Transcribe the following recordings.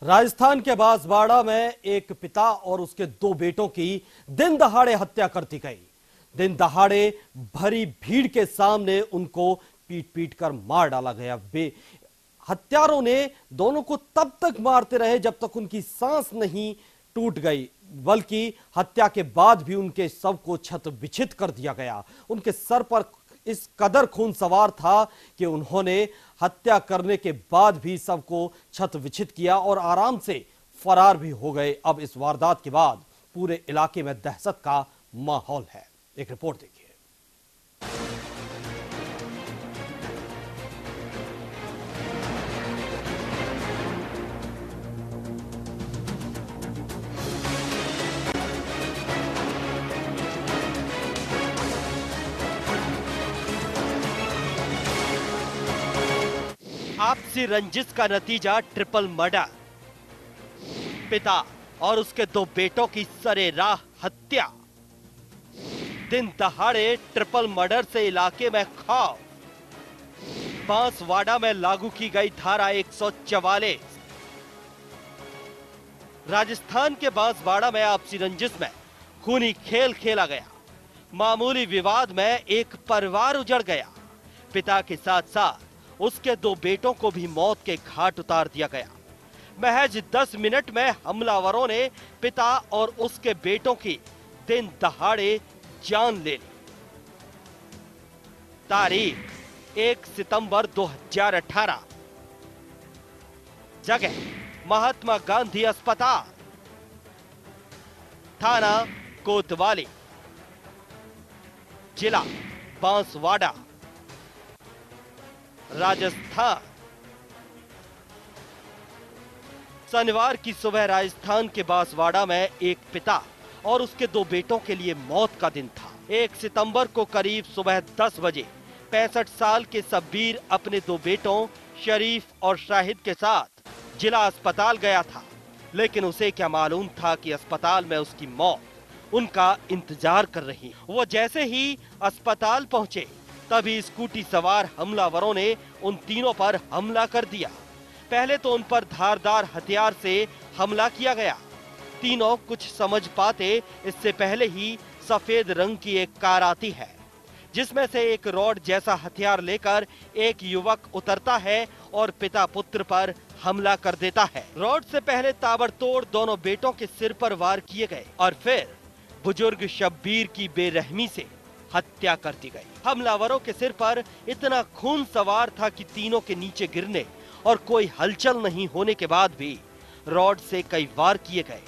राजस्थान के बांसवाड़ा में एक पिता और उसके दो बेटों की दिन दहाड़े हत्या कर दी गई। दिन दहाड़े भरी भीड़ के सामने उनको पीट पीट कर मार डाला गया। हत्यारों ने दोनों को तब तक मारते रहे जब तक उनकी सांस नहीं टूट गई, बल्कि हत्या के बाद भी उनके शव को छत विच्छित कर दिया गया। उनके सर पर इस कदर खून सवार था कि उन्होंने हत्या करने के बाद भी सबको छत विच्छित किया और आराम से फरार भी हो गए। अब इस वारदात के बाद पूरे इलाके में दहशत का माहौल है। एक रिपोर्ट देखिए। आपसी रंजिश का नतीजा ट्रिपल मर्डर। पिता और उसके दो बेटों की सरेराह हत्या। दिन दहाड़े ट्रिपल मर्डर से इलाके में खौफ। बांसवाड़ा में लागू की गई धारा 144। राजस्थान के बांसवाड़ा में आपसी रंजिश में खूनी खेल खेला गया। मामूली विवाद में एक परिवार उजड़ गया। पिता के साथ साथ उसके दो बेटों को भी मौत के घाट उतार दिया गया। महज 10 मिनट में हमलावरों ने पिता और उसके बेटों की दिन दहाड़े जान ले ली। तारीख 1 सितंबर 2018। जगह महात्मा गांधी अस्पताल, थाना कोतवाली, जिला बांसवाड़ा, राजस्थान। शनिवार की सुबह राजस्थान के बांसवाड़ा में एक पिता और उसके दो बेटों के लिए मौत का दिन था। 1 सितंबर को करीब सुबह 10 बजे 65 साल के शब्बीर अपने दो बेटों शरीफ और शाहिद के साथ जिला अस्पताल गया था, लेकिन उसे क्या मालूम था कि अस्पताल में उसकी मौत उनका इंतजार कर रही। वो जैसे ही अस्पताल पहुंचे तभी स्कूटी सवार हमलावरों ने उन तीनों पर हमला कर दिया। पहले तो उन पर धारदार हथियार से हमला किया गया। तीनों कुछ समझ पाते इससे पहले ही सफेद रंग की एक कार आती है, जिसमें से एक रॉड जैसा हथियार लेकर एक युवक उतरता है और पिता पुत्र पर हमला कर देता है। रॉड से पहले ताबड़तोड़ दोनों बेटों के सिर पर वार किए गए और फिर बुजुर्ग शब्बीर की बेरहमी से हत्या कर दी गई। हमलावरों के सिर पर इतना खून सवार था कि तीनों के नीचे गिरने और कोई हलचल नहीं होने के बाद भी रॉड से कई वार किए गए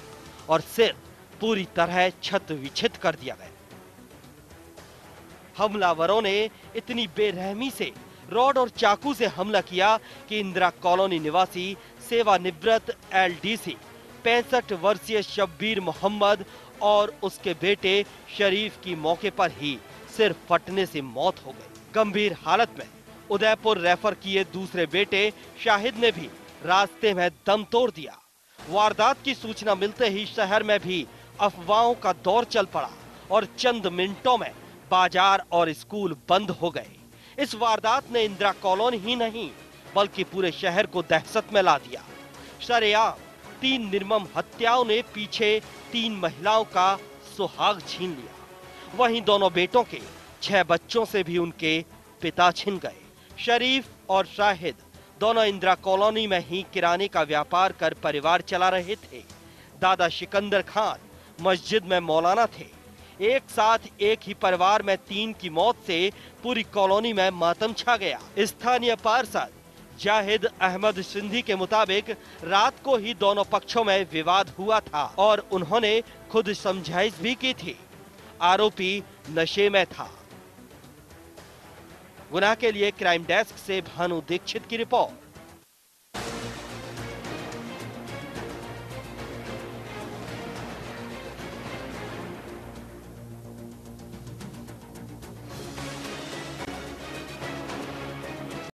और सिर पूरी तरह छत विच्छित कर दिया गया। हमलावरों ने इतनी बेरहमी से रॉड और चाकू से हमला किया कि इंदिरा कॉलोनी निवासी सेवानिवृत्त एलडीसी 65 वर्षीय शब्बीर मोहम्मद और उसके बेटे शरीफ की मौके पर ही सिर फटने से मौत हो गई। गंभीर हालत में उदयपुर रेफर किए दूसरे बेटे शाहिद ने भी रास्ते में दम तोड़ दिया। वारदात की सूचना मिलते ही शहर में भी अफवाहों का दौर चल पड़ा और चंद मिनटों में बाजार और स्कूल बंद हो गए। इस वारदात ने इंदिरा कॉलोनी ही नहीं बल्कि पूरे शहर को दहशत में ला दिया। शरेआम 3 निर्मम हत्याओं ने पीछे 3 महिलाओं का सुहाग छीन लिया। वहीं दोनों बेटों के 6 बच्चों से भी उनके पिता छिन गए। शरीफ और शाहिद दोनों इंदिरा कॉलोनी में ही किराने का व्यापार कर परिवार चला रहे थे। दादा सिकंदर खान मस्जिद में मौलाना थे। एक साथ एक ही परिवार में 3 की मौत से पूरी कॉलोनी में मातम छा गया। स्थानीय पार्षद जाहिद अहमद सिंधी के मुताबिक रात को ही दोनों पक्षों में विवाद हुआ था और उन्होंने खुद समझाइश भी की थी। आरोपी नशे में था। गुनाह के लिए क्राइम डेस्क से भानु दीक्षित की रिपोर्ट।